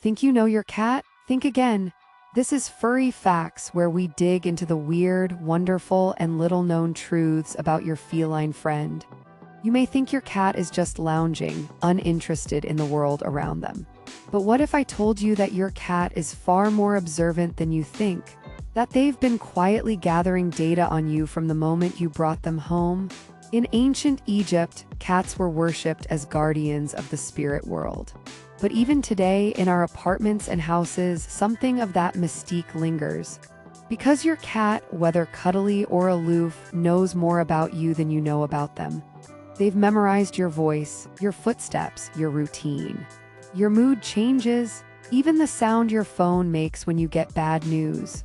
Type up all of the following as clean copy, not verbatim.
Think you know your cat? Think again. This is Furry Facts, where we dig into the weird, wonderful, and little-known truths about your feline friend. You may think your cat is just lounging, uninterested in the world around them. But what if I told you that your cat is far more observant than you think? That they've been quietly gathering data on you from the moment you brought them home? In ancient Egypt, cats were worshipped as guardians of the spirit world. But even today, in our apartments and houses, something of that mystique lingers. Because your cat, whether cuddly or aloof, knows more about you than you know about them. They've memorized your voice, your footsteps, your routine. Your mood changes, even the sound your phone makes when you get bad news.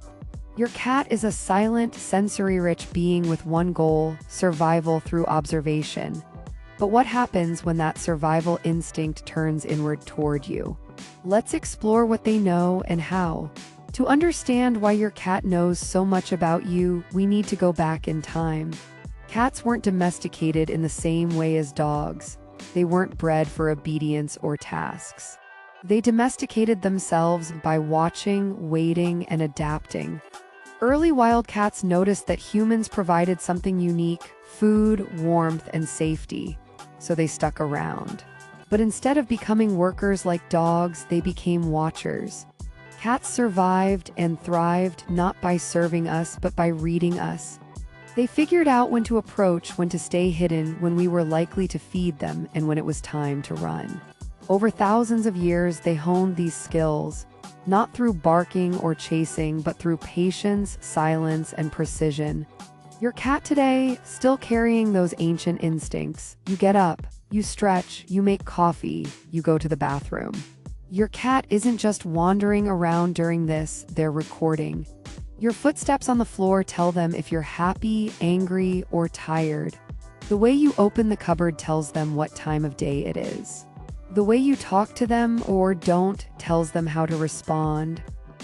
Your cat is a silent, sensory-rich being with one goal: survival through observation. But what happens when that survival instinct turns inward toward you? Let's explore what they know and how. To understand why your cat knows so much about you, we need to go back in time. Cats weren't domesticated in the same way as dogs. They weren't bred for obedience or tasks. They domesticated themselves by watching, waiting, and adapting. Early wildcats noticed that humans provided something unique: food, warmth, and safety. So they stuck around. But instead of becoming workers like dogs, they became watchers. Cats survived and thrived not by serving us, but by reading us. They figured out when to approach, when to stay hidden, when we were likely to feed them, and when it was time to run. Over thousands of years, they honed these skills, not through barking or chasing, but through patience, silence, and precision. Your cat today, still carrying those ancient instincts. You get up, you stretch, you make coffee, you go to the bathroom. Your cat isn't just wandering around during this, they're recording. Your footsteps on the floor tell them if you're happy, angry, or tired. The way you open the cupboard tells them what time of day it is. The way you talk to them or don't tells them how to respond.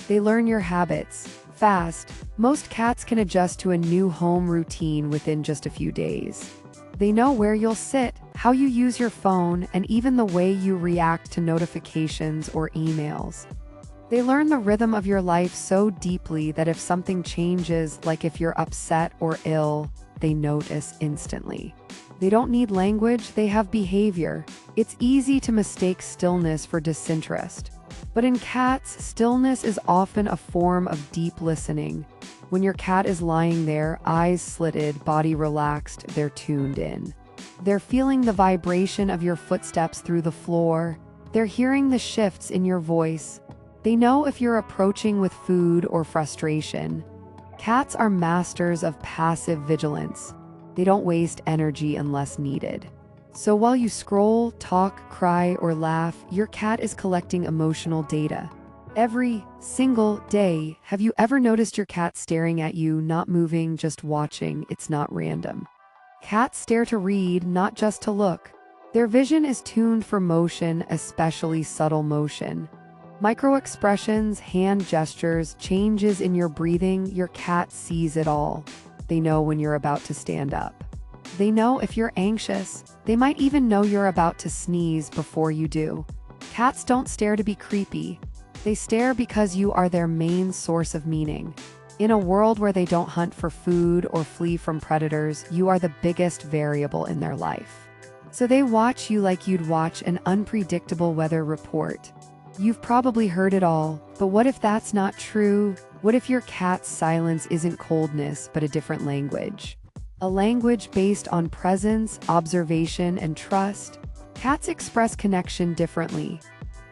They learn your habits fast. Most cats can adjust to a new home routine within just a few days. They know where you'll sit, how you use your phone, and even the way you react to notifications or emails. They learn the rhythm of your life so deeply that if something changes, like if you're upset or ill, they notice instantly. They don't need language, they have behavior. It's easy to mistake stillness for disinterest. But in cats, stillness is often a form of deep listening. When your cat is lying there, eyes slitted, body relaxed, they're tuned in. They're feeling the vibration of your footsteps through the floor. They're hearing the shifts in your voice. They know if you're approaching with food or frustration. Cats are masters of passive vigilance. They don't waste energy unless needed. So while you scroll, talk, cry, or laugh, your cat is collecting emotional data. Every single day, have you ever noticed your cat staring at you, not moving, just watching? It's not random. Cats stare to read, not just to look. Their vision is tuned for motion, especially subtle motion. Micro-expressions, hand gestures, changes in your breathing, your cat sees it all. They know when you're about to stand up. They know if you're anxious. They might even know you're about to sneeze before you do. Cats don't stare to be creepy. They stare because you are their main source of meaning. In a world where they don't hunt for food or flee from predators, you are the biggest variable in their life. So they watch you like you'd watch an unpredictable weather report. You've probably heard it all, but what if that's not true? What if your cat's silence isn't coldness, but a different language? A language based on presence, observation, and trust. Cats express connection differently.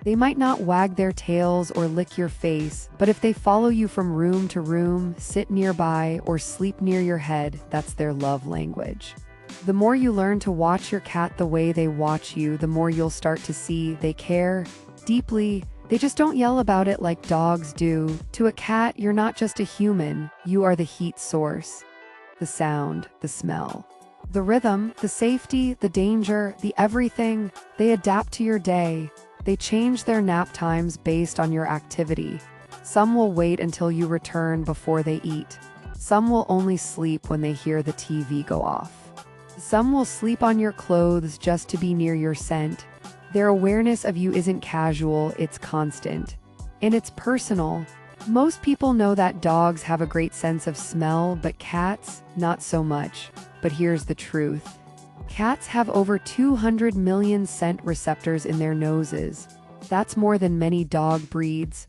They might not wag their tails or lick your face, but if they follow you from room to room, sit nearby, or sleep near your head, that's their love language. The more you learn to watch your cat the way they watch you, the more you'll start to see they care deeply. They just don't yell about it like dogs do. To a cat, you're not just a human, you are the heat source. The sound, the smell, the rhythm, the safety, the danger, the everything. They adapt to your day. They change their nap times based on your activity. Some will wait until you return before they eat. Some will only sleep when they hear the TV go off. Some will sleep on your clothes just to be near your scent. Their awareness of you isn't casual, it's constant. And it's personal. Most people know that dogs have a great sense of smell, but cats, not so much. But here's the truth. Cats have over 200 million scent receptors in their noses. That's more than many dog breeds.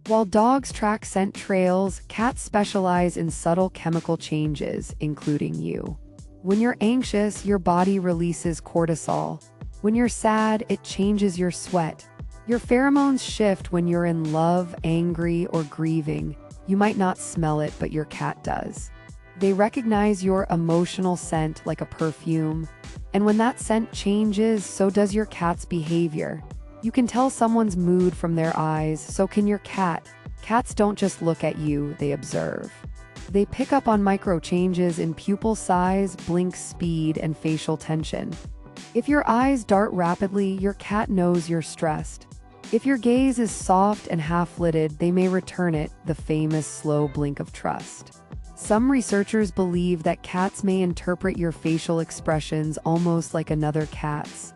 While dogs track scent trails, cats specialize in subtle chemical changes, including you. When you're anxious, your body releases cortisol. When you're sad, it changes your sweat. Your pheromones shift when you're in love, angry, or grieving. You might not smell it, but your cat does. They recognize your emotional scent like a perfume. And when that scent changes, so does your cat's behavior. You can tell someone's mood from their eyes, so can your cat. Cats don't just look at you, they observe. They pick up on micro changes in pupil size, blink speed, and facial tension. If your eyes dart rapidly, your cat knows you're stressed. If your gaze is soft and half-lidded, they may return it, the famous slow blink of trust. Some researchers believe that cats may interpret your facial expressions almost like another cat's.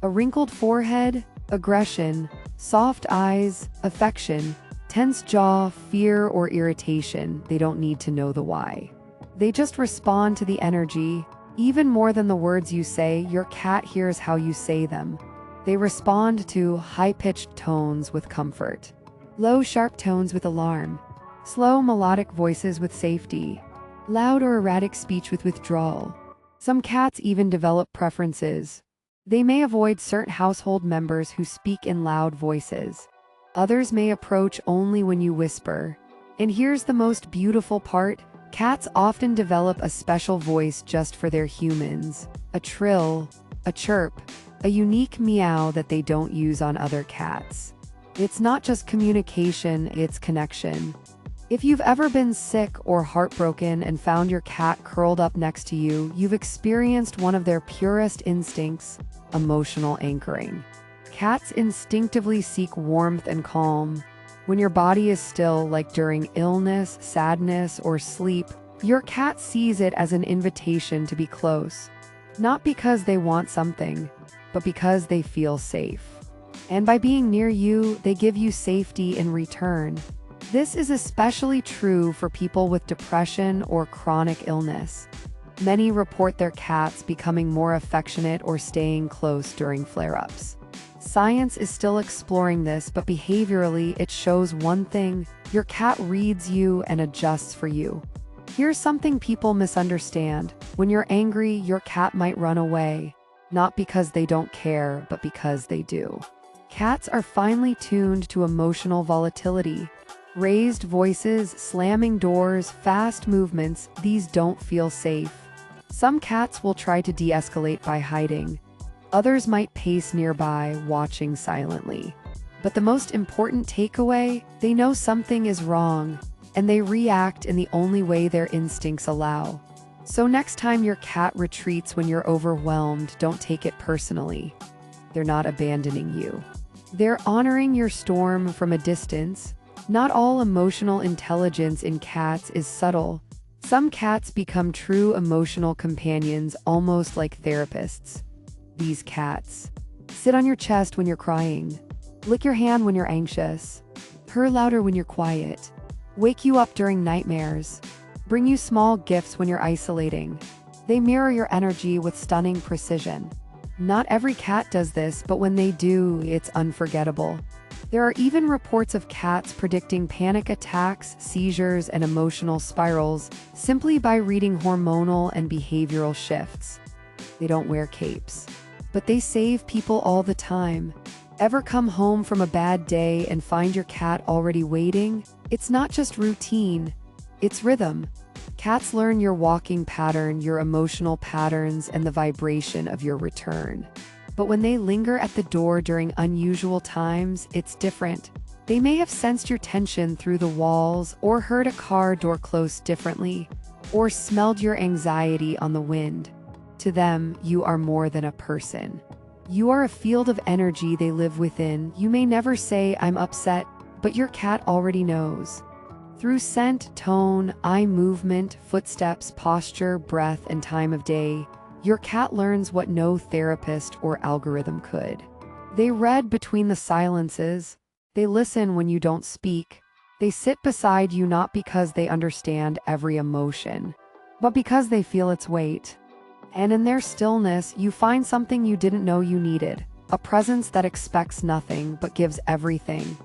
A wrinkled forehead, aggression, soft eyes, affection, tense jaw, fear, or irritation. They don't need to know the why. They just respond to the energy. Even more than the words you say, your cat hears how you say them. They respond to high-pitched tones with comfort, low, sharp tones with alarm, slow, melodic voices with safety, loud or erratic speech with withdrawal. Some cats even develop preferences. They may avoid certain household members who speak in loud voices. Others may approach only when you whisper. And here's the most beautiful part. Cats often develop a special voice just for their humans. A trill, a chirp, a unique meow that they don't use on other cats. It's not just communication, it's connection. If you've ever been sick or heartbroken and found your cat curled up next to you, you've experienced one of their purest instincts, emotional anchoring. Cats instinctively seek warmth and calm. When your body is still, like during illness, sadness, or sleep, your cat sees it as an invitation to be close. Not because they want something, but because they feel safe. And by being near you, they give you safety in return. This is especially true for people with depression or chronic illness. Many report their cats becoming more affectionate or staying close during flare-ups. Science is still exploring this, but behaviorally, it shows one thing: your cat reads you and adjusts for you. Here's something people misunderstand. When you're angry, your cat might run away. Not because they don't care, but because they do. Cats are finely tuned to emotional volatility. Raised voices, slamming doors, fast movements, these don't feel safe. Some cats will try to de-escalate by hiding. Others might pace nearby, watching silently. But the most important takeaway, they know something is wrong, and they react in the only way their instincts allow. So next time your cat retreats when you're overwhelmed, don't take it personally. They're not abandoning you. They're honoring your storm from a distance. Not all emotional intelligence in cats is subtle. Some cats become true emotional companions, almost like therapists. These cats sit on your chest when you're crying, lick your hand when you're anxious, purr louder when you're quiet, wake you up during nightmares, bring you small gifts when you're isolating. They mirror your energy with stunning precision. Not every cat does this, but when they do, it's unforgettable. There are even reports of cats predicting panic attacks, seizures, and emotional spirals simply by reading hormonal and behavioral shifts. They don't wear capes, but they save people all the time. Ever come home from a bad day and find your cat already waiting? It's not just routine, it's rhythm. Cats learn your walking pattern, your emotional patterns, and the vibration of your return. But when they linger at the door during unusual times, it's different. They may have sensed your tension through the walls, or heard a car door close differently, or smelled your anxiety on the wind. To them, you are more than a person. You are a field of energy they live within. You may never say, "I'm upset," but your cat already knows. Through scent, tone, eye movement, footsteps, posture, breath, and time of day, your cat learns what no therapist or algorithm could. They read between the silences. They listen when you don't speak. They sit beside you not because they understand every emotion, but because they feel its weight. And in their stillness, you find something you didn't know you needed, a presence that expects nothing but gives everything.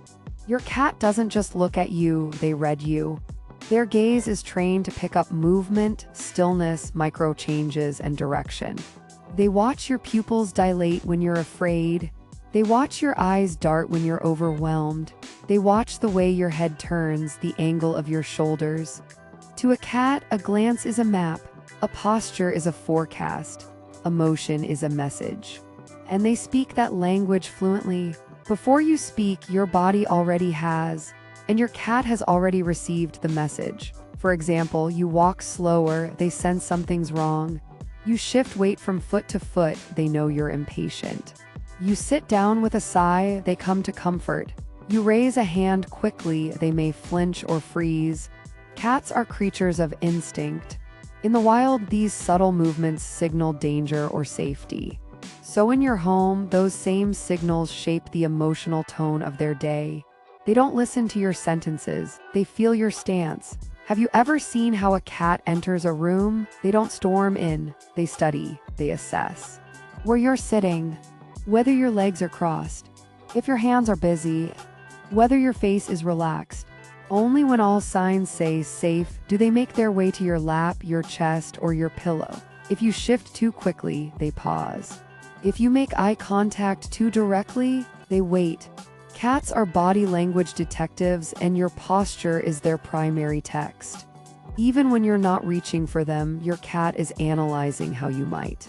Your cat doesn't just look at you, they read you. Their gaze is trained to pick up movement, stillness, micro changes, and direction. They watch your pupils dilate when you're afraid. They watch your eyes dart when you're overwhelmed. They watch the way your head turns, the angle of your shoulders. To a cat, a glance is a map. A posture is a forecast. Emotion is a message. And they speak that language fluently. Before you speak, your body already has, and your cat has already received the message. For example, you walk slower, they sense something's wrong. You shift weight from foot to foot, they know you're impatient. You sit down with a sigh, they come to comfort. You raise a hand quickly, they may flinch or freeze. Cats are creatures of instinct. In the wild, these subtle movements signal danger or safety. So in your home, those same signals shape the emotional tone of their day. They don't listen to your sentences, they feel your stance. Have you ever seen how a cat enters a room? They don't storm in, they study, they assess. Where you're sitting, whether your legs are crossed, if your hands are busy, whether your face is relaxed. Only when all signs say safe do they make their way to your lap, your chest, or your pillow. If you shift too quickly, they pause. If you make eye contact too directly, they wait. Cats are body language detectives, and your posture is their primary text. Even when you're not reaching for them, your cat is analyzing how you might.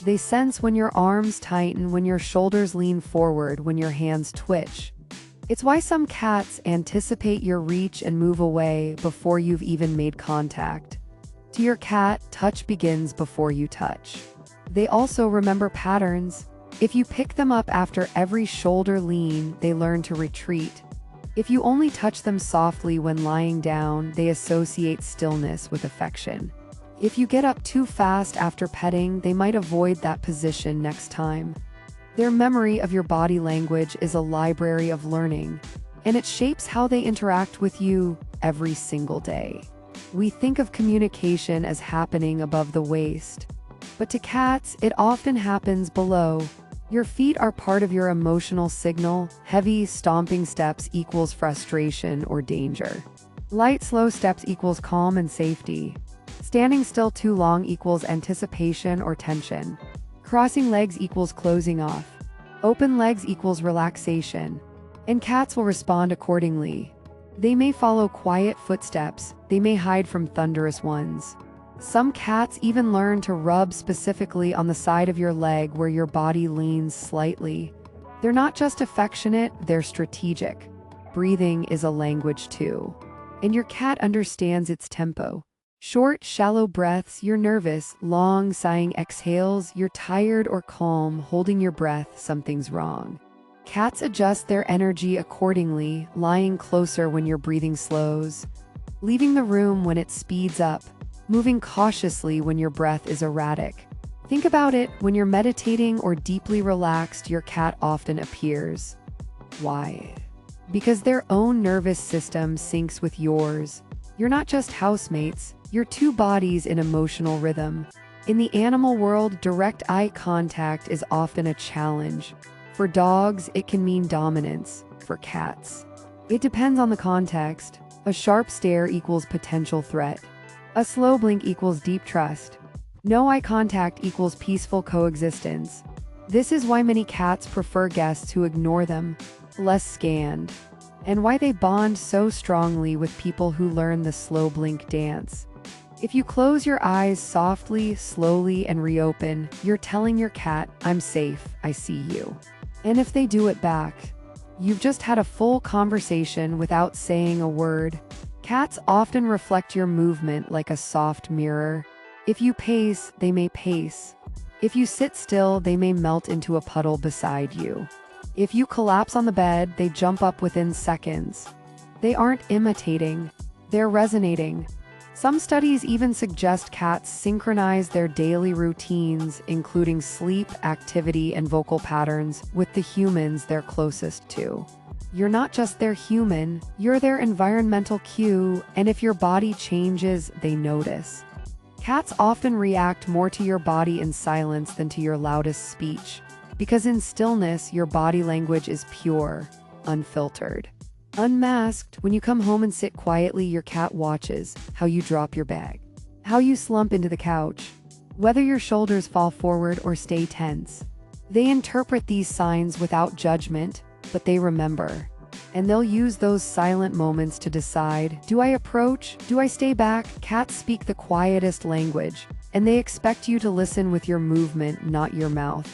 They sense when your arms tighten, when your shoulders lean forward, when your hands twitch. It's why some cats anticipate your reach and move away before you've even made contact. To your cat, touch begins before you touch. They also remember patterns. If you pick them up after every shoulder lean, they learn to retreat. If you only touch them softly when lying down, they associate stillness with affection. If you get up too fast after petting, they might avoid that position next time. Their memory of your body language is a library of learning, and it shapes how they interact with you every single day. We think of communication as happening above the waist, but to cats, it often happens below. Your feet are part of your emotional signal. Heavy, stomping steps equals frustration or danger. Light, slow steps equals calm and safety. Standing still too long equals anticipation or tension. Crossing legs equals closing off. Open legs equals relaxation. And cats will respond accordingly. They may follow quiet footsteps, they may hide from thunderous ones. Some cats even learn to rub specifically on the side of your leg where your body leans slightly. They're not just affectionate, they're strategic. Breathing is a language too. And your cat understands its tempo. Short, shallow breaths, you're nervous. Long, sighing exhales, you're tired or calm. Holding your breath, something's wrong. Cats adjust their energy accordingly, lying closer when your breathing slows, leaving the room when it speeds up, moving cautiously when your breath is erratic. Think about it, when you're meditating or deeply relaxed, your cat often appears. Why? Because their own nervous system syncs with yours. You're not just housemates, you're two bodies in emotional rhythm. In the animal world, direct eye contact is often a challenge. For dogs, it can mean dominance. For cats, it depends on the context. A sharp stare equals potential threat. A slow blink equals deep trust. No eye contact equals peaceful coexistence. This is why many cats prefer guests who ignore them, less scanned, and why they bond so strongly with people who learn the slow blink dance. If you close your eyes softly, slowly, and reopen, you're telling your cat, "I'm safe, I see you." And if they do it back, you've just had a full conversation without saying a word. Cats often reflect your movement like a soft mirror. If you pace, they may pace. If you sit still, they may melt into a puddle beside you. If you collapse on the bed, they jump up within seconds. They aren't imitating, they're resonating. Some studies even suggest cats synchronize their daily routines, including sleep, activity, and vocal patterns, with the humans they're closest to. You're not just their human, you're their environmental cue, and if your body changes, they notice. Cats often react more to your body in silence than to your loudest speech, because in stillness, your body language is pure, unfiltered. Unmasked, when you come home and sit quietly, your cat watches how you drop your bag, how you slump into the couch, whether your shoulders fall forward or stay tense. They interpret these signs without judgment, but they remember. And they'll use those silent moments to decide, do I approach? Do I stay back? Cats speak the quietest language, and they expect you to listen with your movement, not your mouth.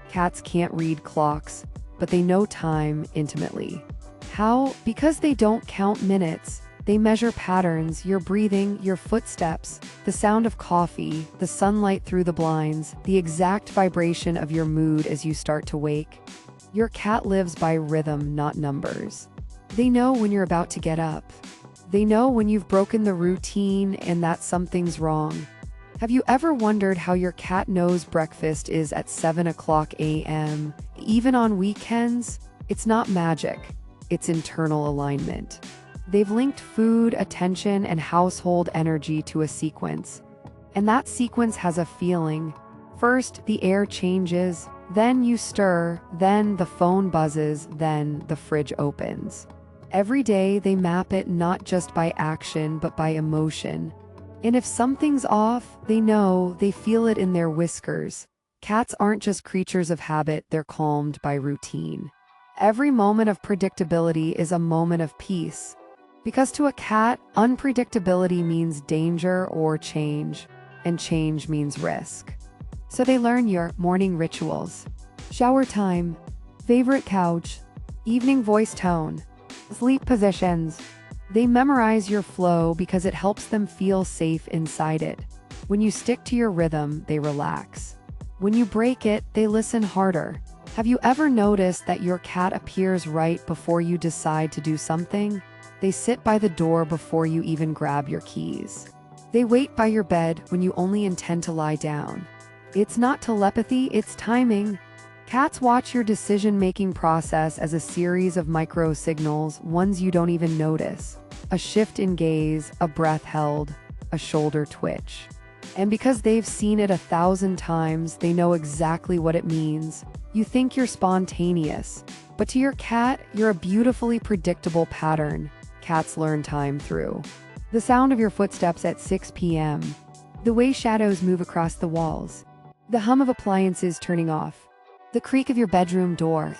Cats can't read clocks, but they know time intimately. How? Because they don't count minutes. They measure patterns, your breathing, your footsteps, the sound of coffee, the sunlight through the blinds, the exact vibration of your mood as you start to wake. Your cat lives by rhythm, not numbers. They know when you're about to get up. They know when you've broken the routine and that something's wrong. Have you ever wondered how your cat knows breakfast is at 7 o'clock a.m., even on weekends? It's not magic. It's internal alignment. They've linked food, attention, and household energy to a sequence. And that sequence has a feeling. First, the air changes, then you stir, then the phone buzzes, then the fridge opens. Every day, they map it not just by action, but by emotion. And if something's off, they know, they feel it in their whiskers. Cats aren't just creatures of habit, they're calmed by routine. Every moment of predictability is a moment of peace. Because to a cat, unpredictability means danger or change, and change means risk. So they learn your morning rituals, shower time, favorite couch, evening voice tone, sleep positions. They memorize your flow because it helps them feel safe inside it. When you stick to your rhythm, they relax. When you break it, they listen harder. Have you ever noticed that your cat appears right before you decide to do something? They sit by the door before you even grab your keys. They wait by your bed when you only intend to lie down. It's not telepathy, it's timing. Cats watch your decision-making process as a series of micro-signals, ones you don't even notice. A shift in gaze, a breath held, a shoulder twitch. And because they've seen it 1,000 times, they know exactly what it means. You think you're spontaneous, but to your cat, you're a beautifully predictable pattern. Cats learn time through the sound of your footsteps at 6 p.m., the way shadows move across the walls, the hum of appliances turning off, the creak of your bedroom door,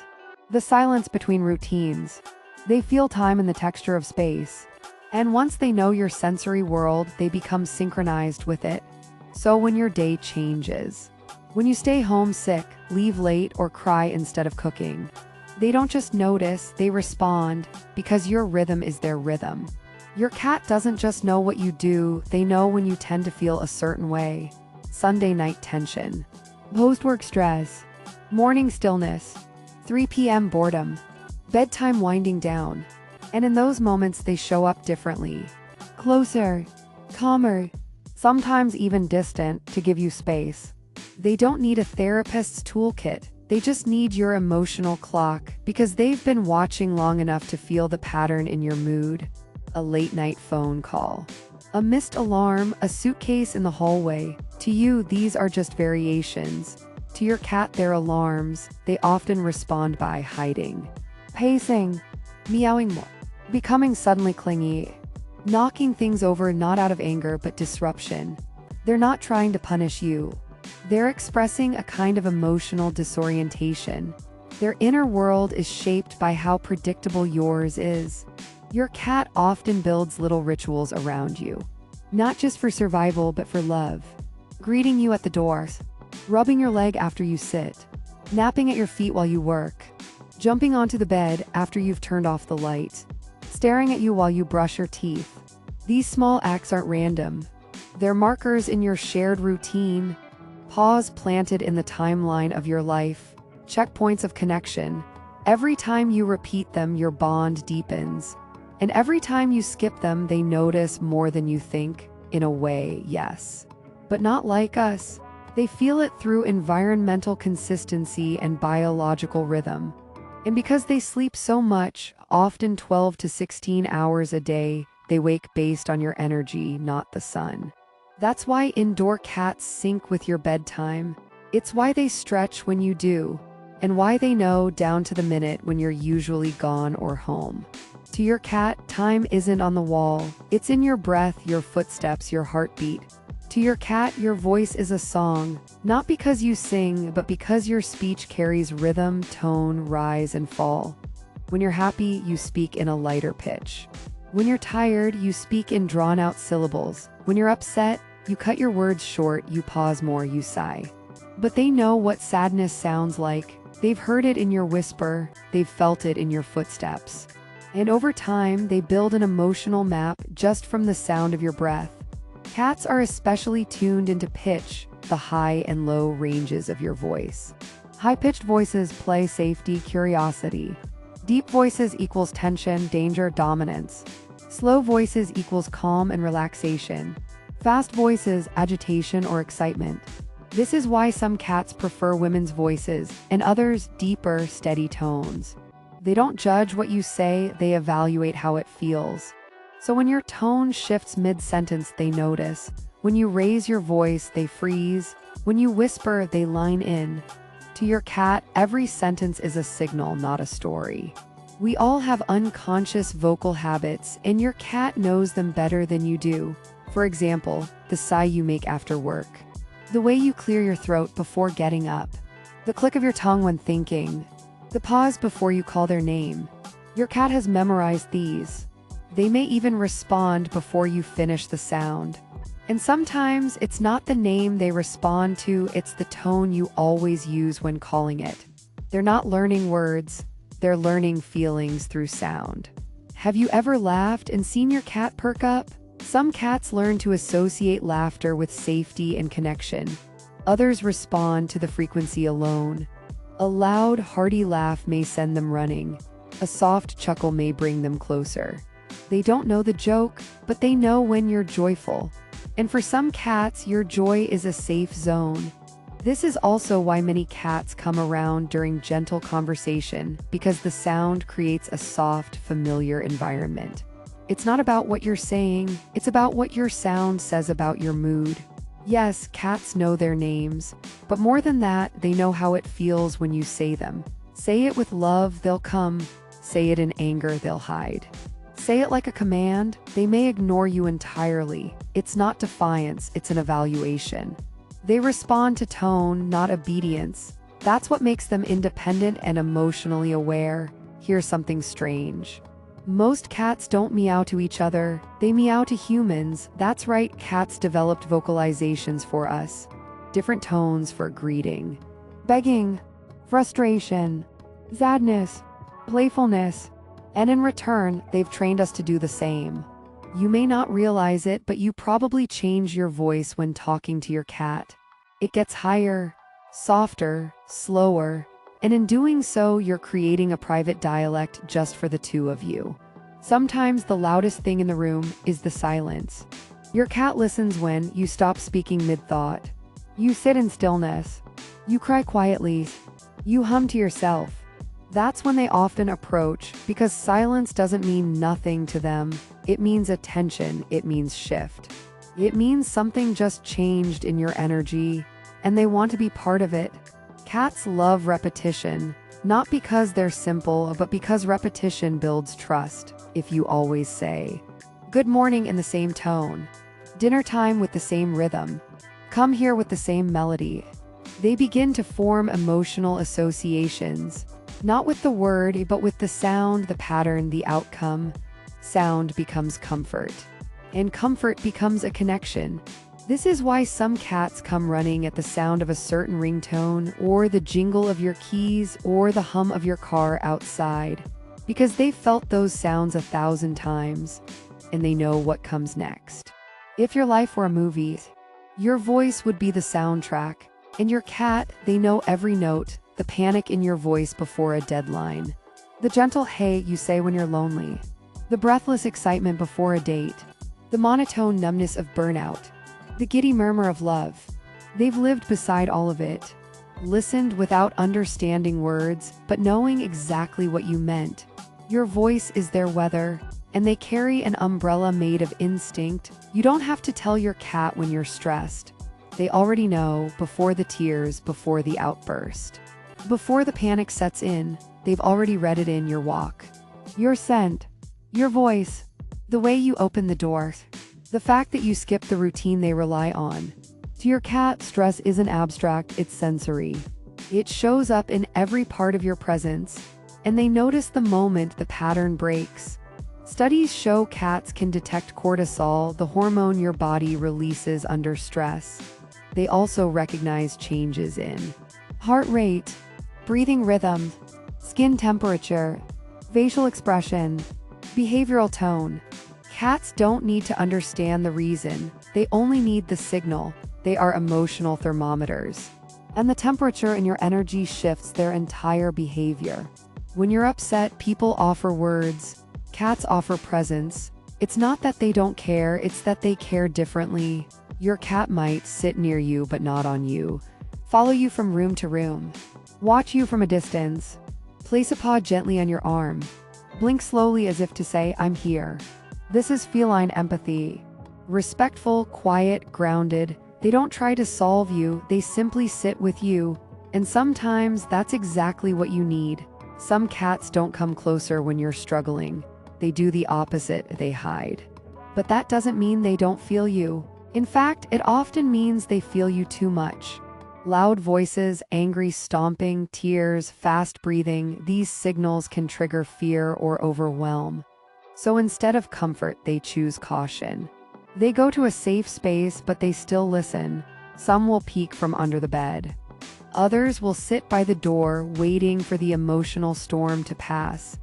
the silence between routines. They feel time in the texture of space. And once they know your sensory world, they become synchronized with it. So when your day changes, when you stay home sick, leave late, or cry instead of cooking, they don't just notice, they respond, because your rhythm is their rhythm. Your cat doesn't just know what you do, they know when you tend to feel a certain way. Sunday night tension, post-work stress, morning stillness, 3 p.m. boredom, bedtime winding down. And in those moments, they show up differently. Closer, calmer, sometimes even distant, to give you space. They don't need a therapist's toolkit. They just need your emotional clock, because they've been watching long enough to feel the pattern in your mood. A late-night phone call, a missed alarm, a suitcase in the hallway. To you, these are just variations. To your cat, they're alarms. They often respond by hiding, pacing, meowing more, becoming suddenly clingy, knocking things over not out of anger but disruption. They're not trying to punish you. They're expressing a kind of emotional disorientation. Their inner world is shaped by how predictable yours is. Your cat often builds little rituals around you, not just for survival but for love. Greeting you at the door, rubbing your leg after you sit, napping at your feet while you work, jumping onto the bed after you've turned off the light, staring at you while you brush your teeth. These small acts aren't random. They're markers in your shared routine, pause planted in the timeline of your life, checkpoints of connection. Every time you repeat them, your bond deepens. And every time you skip them, they notice more than you think. In a way, yes. But not like us. They feel it through environmental consistency and biological rhythm. And because they sleep so much, often 12 to 16 hours a day, they wake based on your energy, not the sun. That's why indoor cats sync with your bedtime. It's why they stretch when you do, and why they know down to the minute when you're usually gone or home. To your cat, time isn't on the wall. It's in your breath, your footsteps, your heartbeat. To your cat, your voice is a song, not because you sing, but because your speech carries rhythm, tone, rise, and fall. When you're happy, you speak in a lighter pitch. When you're tired, you speak in drawn-out syllables. When you're upset, you cut your words short, you pause more, you sigh. But they know what sadness sounds like. They've heard it in your whisper, they've felt it in your footsteps. And over time, they build an emotional map just from the sound of your breath. Cats are especially tuned into pitch, the high and low ranges of your voice. High-pitched voices play safety, curiosity. Deep voices equals tension, danger, dominance. Slow voices equals calm and relaxation. Fast voices, agitation or excitement. This is why some cats prefer women's voices and others deeper, steady tones. They don't judge what you say, they evaluate how it feels. So when your tone shifts mid-sentence, they notice. When you raise your voice, they freeze. When you whisper, they line in. To your cat, every sentence is a signal, not a story. We all have unconscious vocal habits, and your cat knows them better than you do. For example, the sigh you make after work. The way you clear your throat before getting up. The click of your tongue when thinking. The pause before you call their name. Your cat has memorized these. They may even respond before you finish the sound. And sometimes it's not the name they respond to, it's the tone you always use when calling it. They're not learning words, they're learning feelings through sound. Have you ever laughed and seen your cat perk up? Some cats learn to associate laughter with safety and connection. Others respond to the frequency alone. A loud, hearty laugh may send them running. A soft chuckle may bring them closer. They don't know the joke, but they know when you're joyful. And for some cats, your joy is a safe zone. This is also why many cats come around during gentle conversation, because the sound creates a soft, familiar environment. It's not about what you're saying, it's about what your sound says about your mood. Yes, cats know their names, but more than that, they know how it feels when you say them. Say it with love, they'll come. Say it in anger, they'll hide. Say it like a command, they may ignore you entirely. It's not defiance, it's an evaluation. They respond to tone, not obedience. That's what makes them independent and emotionally aware. Here's something strange. Most cats don't meow to each other, they meow to humans. That's right, cats developed vocalizations for us. Different tones for greeting, begging, frustration, sadness, playfulness. And in return, they've trained us to do the same. You may not realize it, but you probably change your voice when talking to your cat. It gets higher, softer, slower, and in doing so, you're creating a private dialect just for the two of you. Sometimes the loudest thing in the room is the silence. Your cat listens when you stop speaking mid-thought. You sit in stillness. You cry quietly. You hum to yourself. That's when they often approach, because silence doesn't mean nothing to them. It means attention, it means shift. It means something just changed in your energy, and they want to be part of it. Cats love repetition, not because they're simple, but because repetition builds trust. If you always say, "Good morning" in the same tone, dinner time with the same rhythm, come here with the same melody, they begin to form emotional associations. Not with the word, but with the sound, the pattern, the outcome. Sound becomes comfort, and comfort becomes a connection. This is why some cats come running at the sound of a certain ringtone, or the jingle of your keys, or the hum of your car outside, because they've felt those sounds 1,000 times, and they know what comes next. If your life were a movie, your voice would be the soundtrack, and your cat, they know every note. The panic in your voice before a deadline. The gentle hey you say when you're lonely. The breathless excitement before a date. the monotone numbness of burnout, the giddy murmur of love. They've lived beside all of it, listened without understanding words, but knowing exactly what you meant. Your voice is their weather, and they carry an umbrella made of instinct. You don't have to tell your cat when you're stressed. They already know, before the tears, before the outburst. Before the panic sets in, they've already read it in your walk, your scent, your voice, the way you open the door, the fact that you skip the routine they rely on. To your cat, stress isn't abstract, it's sensory. It shows up in every part of your presence, and they notice the moment the pattern breaks. Studies show cats can detect cortisol, the hormone your body releases under stress. They also recognize changes in heart rate, breathing rhythm, skin temperature, facial expression, behavioral tone. Cats don't need to understand the reason, they only need the signal. They are emotional thermometers. And the temperature in your energy shifts their entire behavior. When you're upset, people offer words. Cats offer presence. It's not that they don't care, it's that they care differently. Your cat might sit near you but not on you, follow you from room to room, watch you from a distance, place a paw gently on your arm, blink slowly as if to say, "I'm here." This is feline empathy. Respectful, quiet, grounded. They don't try to solve you, they simply sit with you. And sometimes that's exactly what you need. Some cats don't come closer when you're struggling. They do the opposite, they hide. But that doesn't mean they don't feel you. In fact, it often means they feel you too much. Loud voices, angry stomping, tears, fast breathing, these signals can trigger fear or overwhelm. So instead of comfort, they choose caution. They go to a safe space, but they still listen. Some will peek from under the bed. Others will sit by the door, waiting for the emotional storm to pass.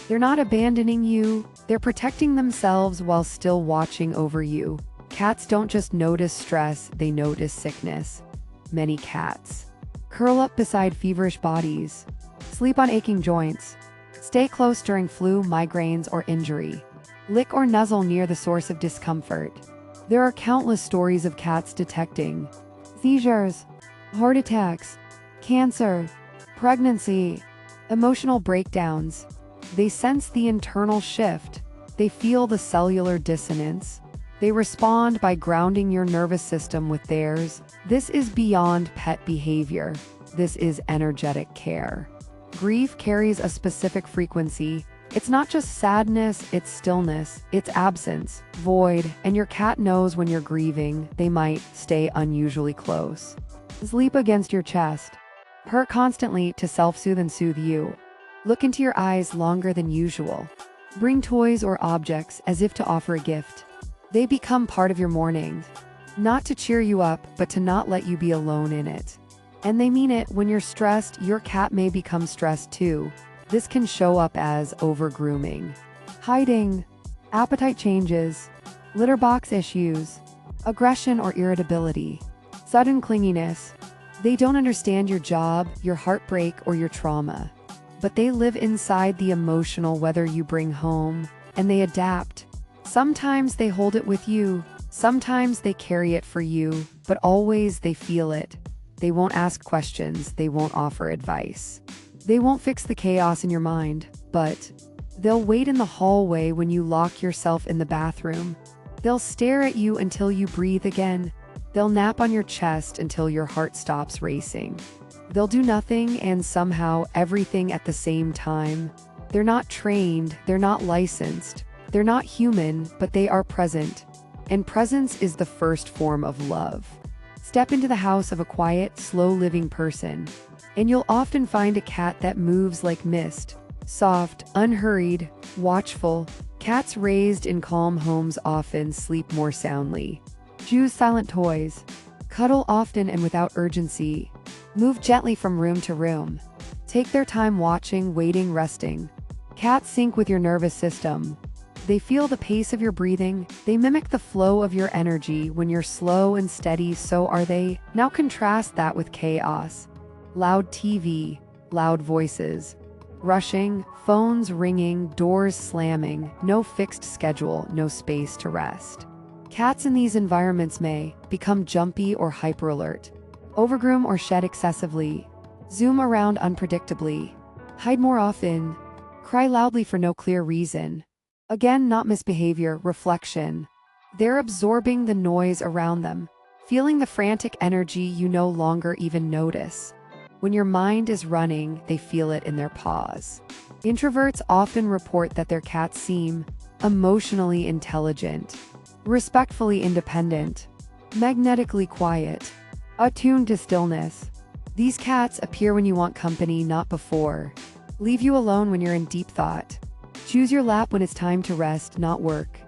They're not abandoning you, they're protecting themselves while still watching over you. Cats don't just notice stress, they notice sickness. Many cats curl up beside feverish bodies, sleep on aching joints, stay close during flu, migraines, or injury, lick or nuzzle near the source of discomfort. There are countless stories of cats detecting seizures, heart attacks, cancer, pregnancy, emotional breakdowns. They sense the internal shift. They feel the cellular dissonance. They respond by grounding your nervous system with theirs. This is beyond pet behavior. This is energetic care. Grief carries a specific frequency. It's not just sadness, it's stillness, it's absence, void, and your cat knows when you're grieving. They might stay unusually close, sleep against your chest, purr constantly to self-soothe and soothe you, look into your eyes longer than usual, bring toys or objects as if to offer a gift. They become part of your morning, not to cheer you up, but to not let you be alone in it. And they mean it. When you're stressed, your cat may become stressed too. This can show up as over-grooming, hiding, appetite changes, litter box issues, aggression or irritability, sudden clinginess. They don't understand your job, your heartbreak, or your trauma. But they live inside the emotional weather you bring home, and they adapt. Sometimes they hold it with you, sometimes they carry it for you, but always they feel it. They won't ask questions, they won't offer advice. They won't fix the chaos in your mind, but they'll wait in the hallway when you lock yourself in the bathroom. They'll stare at you until you breathe again. They'll nap on your chest until your heart stops racing. They'll do nothing and somehow everything at the same time. They're not trained, they're not licensed, they're not human, but they are present. And presence is the first form of love. Step into the house of a quiet, slow-living person, and you'll often find a cat that moves like mist, soft, unhurried, watchful. Cats raised in calm homes often sleep more soundly. Choose silent toys. Cuddle often and without urgency. Move gently from room to room. Take their time watching, waiting, resting. Cats sync with your nervous system. They feel the pace of your breathing. They mimic the flow of your energy. When you're slow and steady, so are they. Now contrast that with chaos. Loud TV, loud voices, rushing, phones ringing, doors slamming, no fixed schedule, no space to rest. Cats in these environments may become jumpy or hyperalert, overgroom or shed excessively, zoom around unpredictably, hide more often, cry loudly for no clear reason. Again, not misbehavior, reflection. They're absorbing the noise around them, feeling the frantic energy you no longer even notice. When your mind is running, they feel it in their paws. Introverts often report that their cats seem emotionally intelligent, respectfully independent, magnetically quiet, attuned to stillness. These cats appear when you want company, not before. Leave you alone when you're in deep thought. Choose your lap when it's time to rest, not work.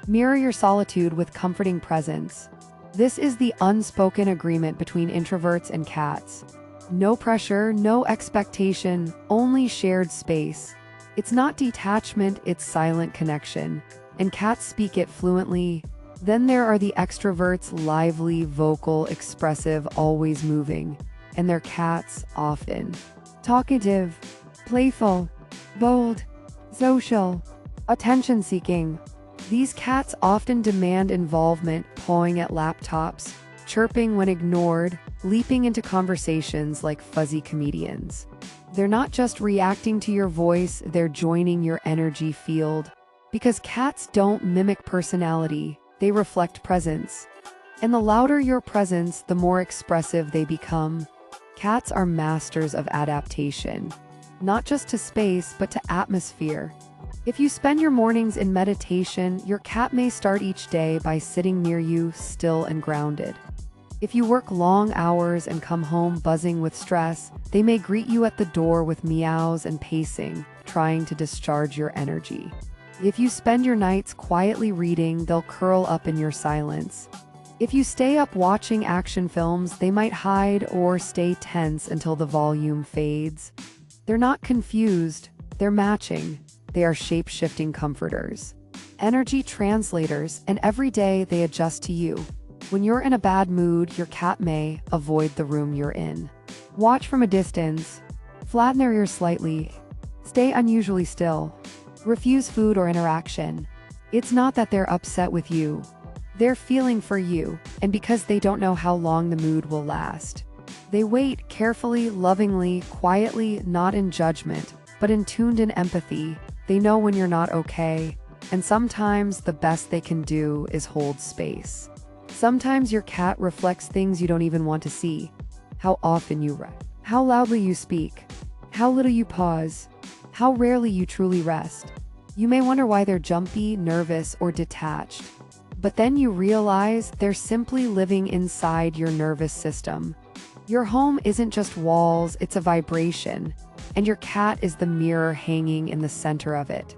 Mirror your solitude with comforting presence. This is the unspoken agreement between introverts and cats. No pressure, no expectation, only shared space. It's not detachment, it's silent connection. And cats speak it fluently. Then there are the extroverts, lively, vocal, expressive, always moving. And their cats, often talkative, playful, bold, social, attention-seeking. These cats often demand involvement, pawing at laptops, chirping when ignored, leaping into conversations like fuzzy comedians. They're not just reacting to your voice, they're joining your energy field. Because cats don't mimic personality, they reflect presence. And the louder your presence, the more expressive they become. Cats are masters of adaptation, not just to space, but to atmosphere. If you spend your mornings in meditation, your cat may start each day by sitting near you, still and grounded. If you work long hours and come home buzzing with stress, they may greet you at the door with meows and pacing, trying to discharge your energy. If you spend your nights quietly reading, they'll curl up in your silence. If you stay up watching action films, they might hide or stay tense until the volume fades. They're not confused, they're matching. They are shape-shifting comforters, energy translators, and every day they adjust to you. When you're in a bad mood, your cat may avoid the room you're in. Watch from a distance, flatten their ears slightly, stay unusually still, refuse food or interaction. It's not that they're upset with you. They're feeling for you, and because they don't know how long the mood will last. They wait carefully, lovingly, quietly, not in judgment, but in tuned in empathy. They know when you're not okay, and sometimes the best they can do is hold space. Sometimes your cat reflects things you don't even want to see. How often you rest, how loudly you speak, how little you pause, how rarely you truly rest. You may wonder why they're jumpy, nervous, or detached. But then you realize they're simply living inside your nervous system. Your home isn't just walls, it's a vibration, and your cat is the mirror hanging in the center of it.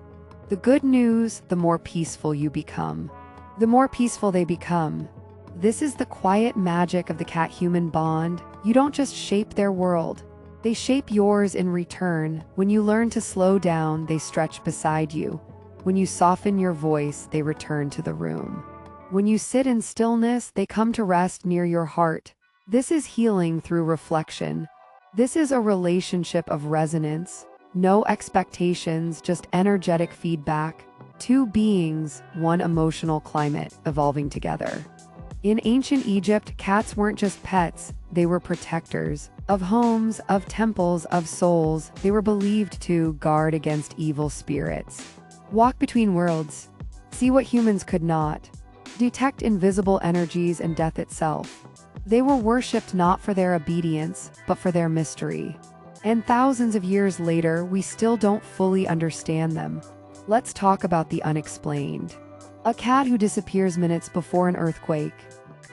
The good news, the more peaceful you become. The more peaceful they become. This is the quiet magic of the cat-human bond. You don't just shape their world. They shape yours in return. When you learn to slow down, they stretch beside you. When you soften your voice, they return to the room. When you sit in stillness, they come to rest near your heart. This is healing through reflection. This is a relationship of resonance. No expectations, just energetic feedback. Two beings, one emotional climate, evolving together. In ancient Egypt, cats weren't just pets, they were protectors of homes, of temples, of souls. They were believed to guard against evil spirits. Walk between worlds. See what humans could not. Detect invisible energies and death itself. They were worshipped not for their obedience, but for their mystery. And thousands of years later, we still don't fully understand them. Let's talk about the unexplained. A cat who disappears minutes before an earthquake.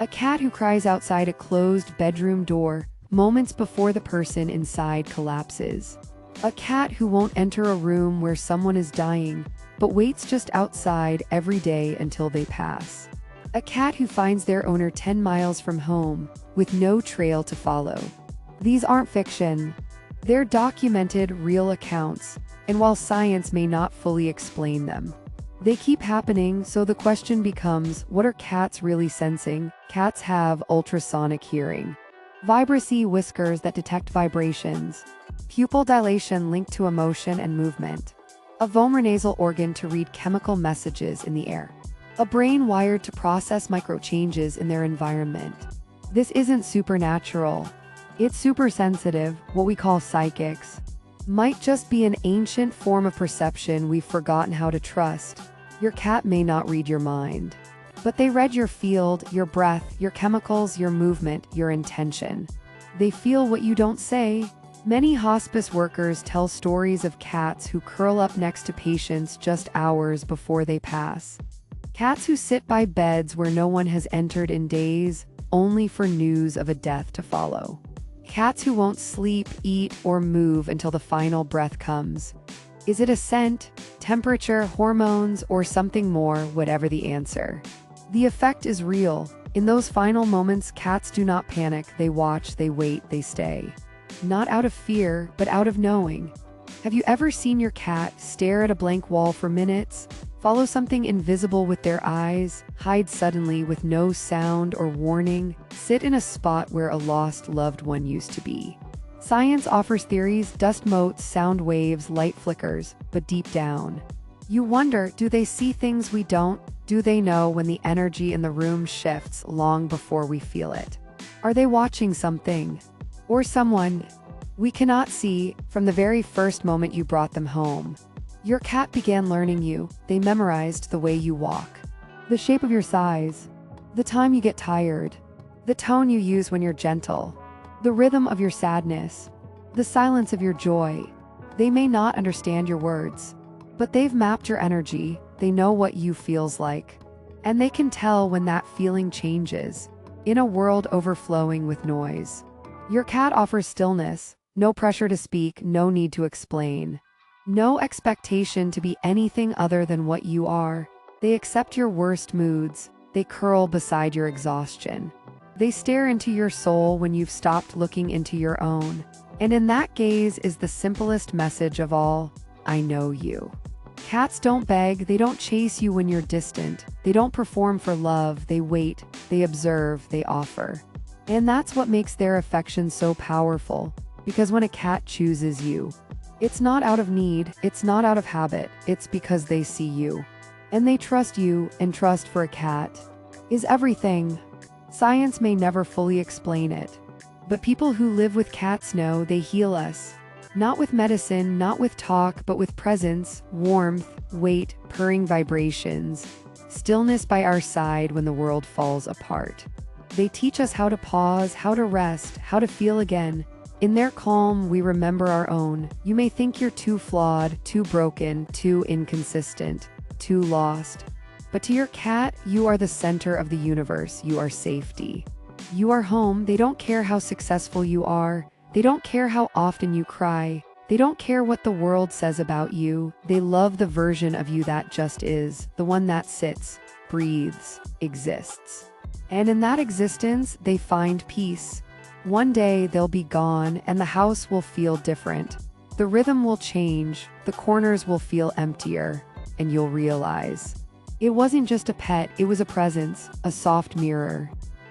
A cat who cries outside a closed bedroom door, moments before the person inside collapses. A cat who won't enter a room where someone is dying, but waits just outside every day until they pass. A cat who finds their owner 10 miles from home, with no trail to follow. These aren't fiction. They're documented, real accounts, and while science may not fully explain them, they keep happening, so the question becomes, what are cats really sensing? Cats have ultrasonic hearing, vibrancy whiskers that detect vibrations, pupil dilation linked to emotion and movement, a vomeronasal organ to read chemical messages in the air, a brain wired to process micro changes in their environment. This isn't supernatural. It's super sensitive, what we call psychics. Might just be an ancient form of perception we've forgotten how to trust. Your cat may not read your mind, but they read your field, your breath, your chemicals, your movement, your intention. They feel what you don't say. Many hospice workers tell stories of cats who curl up next to patients just hours before they pass. Cats who sit by beds where no one has entered in days, only for news of a death to follow. Cats who won't sleep, eat, or move until the final breath comes. Is it a scent, temperature, hormones, or something more? Whatever the answer, the effect is real. In those final moments, cats do not panic. They watch, they wait, they stay. Not out of fear, but out of knowing. Have you ever seen your cat stare at a blank wall for minutes, follow something invisible with their eyes, hide suddenly with no sound or warning, sit in a spot where a lost loved one used to be? Science offers theories, dust motes, sound waves, light flickers, but deep down, you wonder, do they see things we don't? Do they know when the energy in the room shifts long before we feel it? Are they watching something? Or someone we cannot see from the very first moment you brought them home? Your cat began learning you. They memorized the way you walk, the shape of your size, the time you get tired, the tone you use when you're gentle, the rhythm of your sadness, the silence of your joy. They may not understand your words, but they've mapped your energy. They know what you feels like, and they can tell when that feeling changes. In a world overflowing with noise, your cat offers stillness, no pressure to speak, no need to explain, no expectation to be anything other than what you are. They accept your worst moods, they curl beside your exhaustion. They stare into your soul when you've stopped looking into your own. And in that gaze is the simplest message of all: I know you. Cats don't beg, they don't chase you when you're distant, they don't perform for love, they wait, they observe, they offer. And that's what makes their affection so powerful, because when a cat chooses you, it's not out of need, it's not out of habit, it's because they see you. And they trust you, and trust for a cat is everything. Science may never fully explain it, but people who live with cats know they heal us. Not with medicine, not with talk, but with presence, warmth, weight, purring vibrations, stillness by our side when the world falls apart. They teach us how to pause, how to rest, how to feel again. In their calm, we remember our own. You may think you're too flawed, too broken, too inconsistent, too lost. But to your cat, you are the center of the universe. You are safety. You are home. They don't care how successful you are. They don't care how often you cry. They don't care what the world says about you. They love the version of you that just is, the one that sits, breathes, exists. And in that existence, they find peace. One day they'll be gone and the house will feel different. The rhythm will change, the corners will feel emptier, and you'll realize it wasn't just a pet, it was a presence, a soft mirror,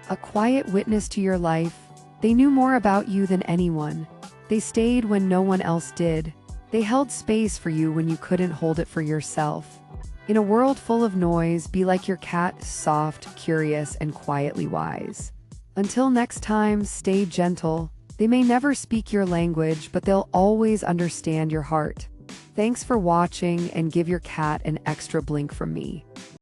a quiet witness to your life. They knew more about you than anyone. They stayed when no one else did. They held space for you when you couldn't hold it for yourself. In a world full of noise, be like your cat, soft, curious, and quietly wise. Until next time, stay gentle. They may never speak your language, but they'll always understand your heart. Thanks for watching, and give your cat an extra blink from me.